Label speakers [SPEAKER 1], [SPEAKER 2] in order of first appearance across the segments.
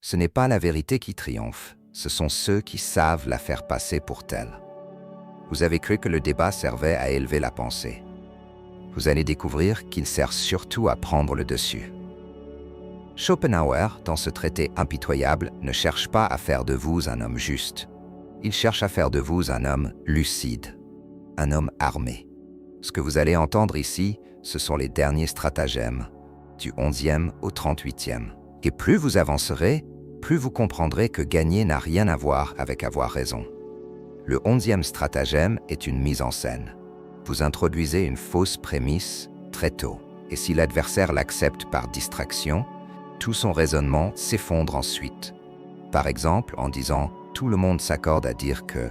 [SPEAKER 1] Ce n'est pas la vérité qui triomphe, ce sont ceux qui savent la faire passer pour telle. Vous avez cru que le débat servait à élever la pensée. Vous allez découvrir qu'il sert surtout à prendre le dessus. Schopenhauer, dans ce traité impitoyable, ne cherche pas à faire de vous un homme juste. Il cherche à faire de vous un homme lucide, un homme armé. Ce que vous allez entendre ici, ce sont les derniers stratagèmes, du 11e au 38e. Et plus vous avancerez, plus vous comprendrez que gagner n'a rien à voir avec avoir raison. Le 11e stratagème est une mise en scène. Vous introduisez une fausse prémisse très tôt, et si l'adversaire l'accepte par distraction, tout son raisonnement s'effondre ensuite. Par exemple, en disant « tout le monde s'accorde à dire que »,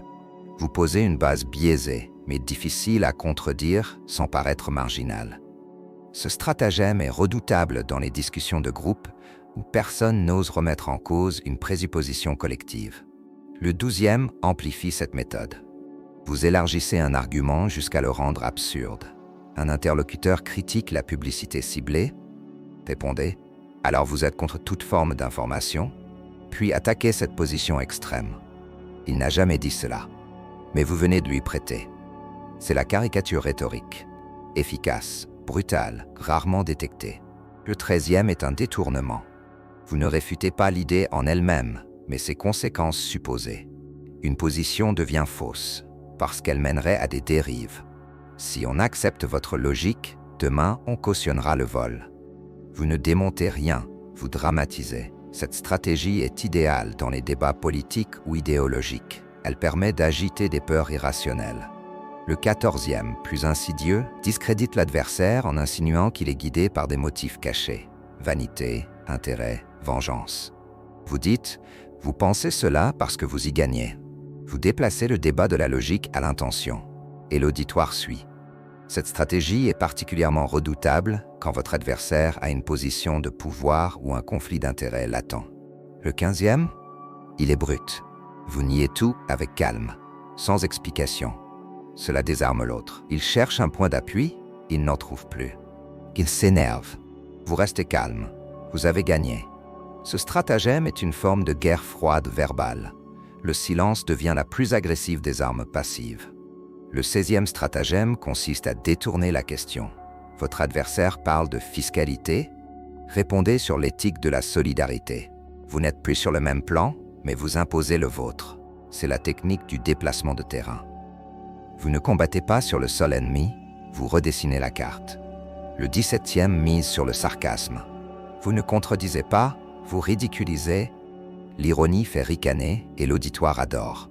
[SPEAKER 1] vous posez une base biaisée, mais difficile à contredire sans paraître marginal. Ce stratagème est redoutable dans les discussions de groupe où personne n'ose remettre en cause une présupposition collective. Le 12e amplifie cette méthode. Vous élargissez un argument jusqu'à le rendre absurde. Un interlocuteur critique la publicité ciblée. Répondez « alors vous êtes contre toute forme d'information ?» Puis attaquez cette position extrême. Il n'a jamais dit cela, mais vous venez de lui prêter. C'est la caricature rhétorique, efficace, brutale, rarement détectée. Le 13e est un détournement. Vous ne réfutez pas l'idée en elle-même, mais ses conséquences supposées. Une position devient fausse, parce qu'elle mènerait à des dérives. Si on accepte votre logique, demain on cautionnera le vol. Vous ne démontez rien, vous dramatisez. Cette stratégie est idéale dans les débats politiques ou idéologiques. Elle permet d'agiter des peurs irrationnelles. Le 14e, plus insidieux, discrédite l'adversaire en insinuant qu'il est guidé par des motifs cachés. Vanité, intérêt, vengeance. Vous dites, vous pensez cela parce que vous y gagnez. Vous déplacez le débat de la logique à l'intention. Et l'auditoire suit. Cette stratégie est particulièrement redoutable quand votre adversaire a une position de pouvoir ou un conflit d'intérêts latent. Le 15e, il est brut. Vous niez tout avec calme, sans explication. Cela désarme l'autre. Il cherche un point d'appui, il n'en trouve plus. Il s'énerve. Vous restez calme. Vous avez gagné. Ce stratagème est une forme de guerre froide verbale. Le silence devient la plus agressive des armes passives. Le 16e stratagème consiste à détourner la question. Votre adversaire parle de fiscalité. Répondez sur l'éthique de la solidarité. Vous n'êtes plus sur le même plan, mais vous imposez le vôtre. C'est la technique du déplacement de terrain. Vous ne combattez pas sur le sol ennemi, vous redessinez la carte. Le 17e mise sur le sarcasme. Vous ne contredisez pas, vous ridiculisez. L'ironie fait ricaner et l'auditoire adore.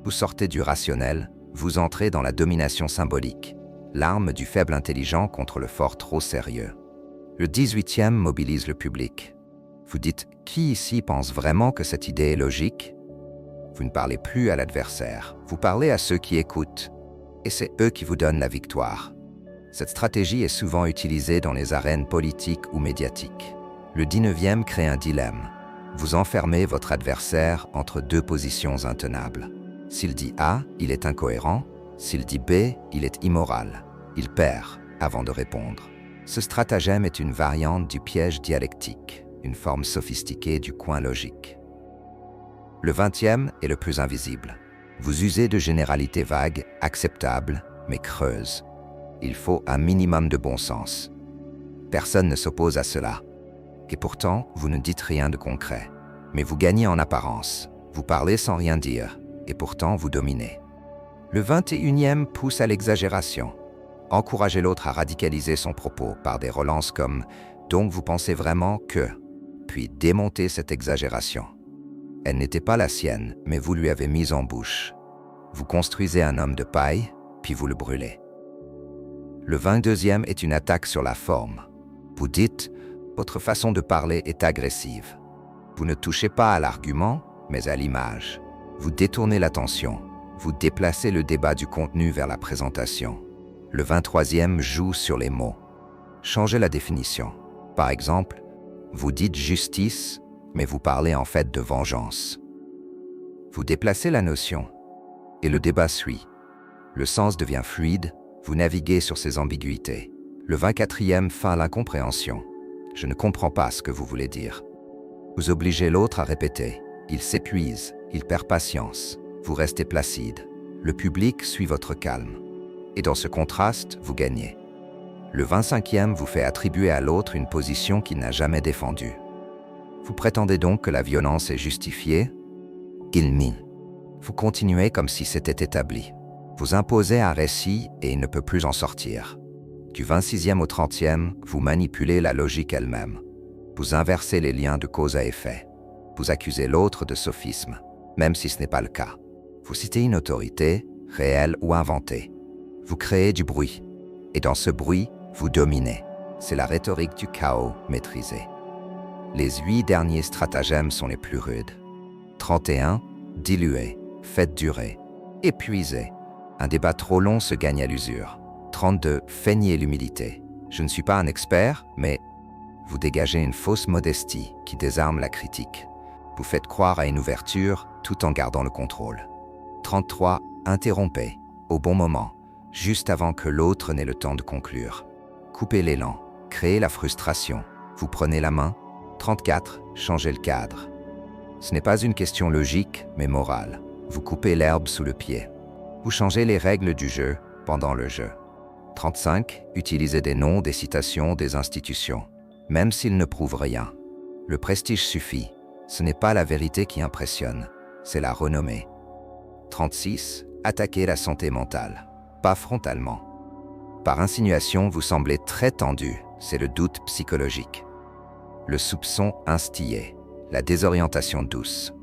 [SPEAKER 1] Vous sortez du rationnel, vous entrez dans la domination symbolique, l'arme du faible intelligent contre le fort trop sérieux. Le 18e mobilise le public. Vous dites « Qui ici pense vraiment que cette idée est logique ?» Vous ne parlez plus à l'adversaire, vous parlez à ceux qui écoutent. Et c'est eux qui vous donnent la victoire. Cette stratégie est souvent utilisée dans les arènes politiques ou médiatiques. Le 19e crée un dilemme. Vous enfermez votre adversaire entre deux positions intenables. S'il dit A, il est incohérent. S'il dit B, il est immoral. Il perd avant de répondre. Ce stratagème est une variante du piège dialectique, une forme sophistiquée du coin logique. Le 20e est le plus invisible. Vous usez de généralités vagues, acceptables, mais creuses. Il faut un minimum de bon sens. Personne ne s'oppose à cela. Et pourtant, vous ne dites rien de concret. Mais vous gagnez en apparence. Vous parlez sans rien dire. Et pourtant, vous dominez. Le 21e pousse à l'exagération. Encouragez l'autre à radicaliser son propos par des relances comme « donc vous pensez vraiment que… » puis démontez cette exagération. Elle n'était pas la sienne, mais vous lui avez mise en bouche. Vous construisez un homme de paille, puis vous le brûlez. Le 22e est une attaque sur la forme. Vous dites « votre façon de parler est agressive ». Vous ne touchez pas à l'argument, mais à l'image. Vous détournez l'attention. Vous déplacez le débat du contenu vers la présentation. Le 23e joue sur les mots. Changez la définition. Par exemple, vous dites « justice », mais vous parlez en fait de vengeance. Vous déplacez la notion, et le débat suit. Le sens devient fluide, vous naviguez sur ces ambiguïtés. Le 24e feint l'incompréhension. Je ne comprends pas ce que vous voulez dire. Vous obligez l'autre à répéter. Il s'épuise, il perd patience. Vous restez placide. Le public suit votre calme. Et dans ce contraste, vous gagnez. Le 25e vous fait attribuer à l'autre une position qu'il n'a jamais défendue. Vous prétendez donc que la violence est justifiée? Il nie. Vous continuez comme si c'était établi. Vous imposez un récit et il ne peut plus en sortir. Du 26e au 30e, vous manipulez la logique elle-même. Vous inversez les liens de cause à effet. Vous accusez l'autre de sophisme, même si ce n'est pas le cas. Vous citez une autorité, réelle ou inventée. Vous créez du bruit. Et dans ce bruit, vous dominez. C'est la rhétorique du chaos maîtrisée. Les 8 derniers stratagèmes sont les plus rudes. 31. Diluez, faites durer, épuisez. Un débat trop long se gagne à l'usure. 32. Feignez l'humilité. Je ne suis pas un expert, mais vous dégagez une fausse modestie qui désarme la critique. Vous faites croire à une ouverture tout en gardant le contrôle. 33. Interrompez, au bon moment, juste avant que l'autre n'ait le temps de conclure. Coupez l'élan, créez la frustration. Vous prenez la main. 34. Changez le cadre. Ce n'est pas une question logique, mais morale. Vous coupez l'herbe sous le pied. Vous changez les règles du jeu pendant le jeu. 35. Utilisez des noms, des citations, des institutions, même s'ils ne prouvent rien. Le prestige suffit. Ce n'est pas la vérité qui impressionne, c'est la renommée. 36. Attaquez la santé mentale, pas frontalement. Par insinuation, vous semblez très tendu, c'est le doute psychologique. Le soupçon instillé, la désorientation douce.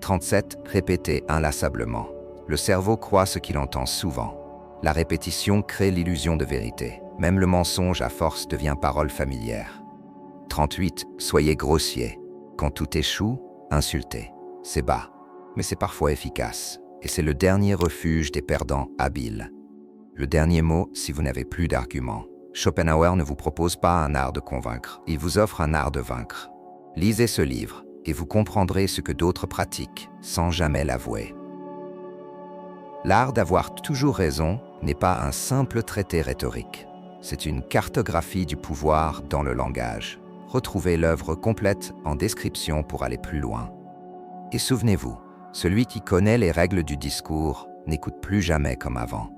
[SPEAKER 1] 37. Répétez inlassablement. Le cerveau croit ce qu'il entend souvent. La répétition crée l'illusion de vérité. Même le mensonge à force devient parole familière. 38. Soyez grossier. Quand tout échoue, insultez. C'est bas, mais c'est parfois efficace. Et c'est le dernier refuge des perdants habiles. Le dernier mot si vous n'avez plus d'arguments. Schopenhauer ne vous propose pas un art de convaincre, il vous offre un art de vaincre. Lisez ce livre et vous comprendrez ce que d'autres pratiquent sans jamais l'avouer. L'art d'avoir toujours raison n'est pas un simple traité rhétorique. C'est une cartographie du pouvoir dans le langage. Retrouvez l'œuvre complète en description pour aller plus loin. Et souvenez-vous, celui qui connaît les règles du discours n'écoute plus jamais comme avant.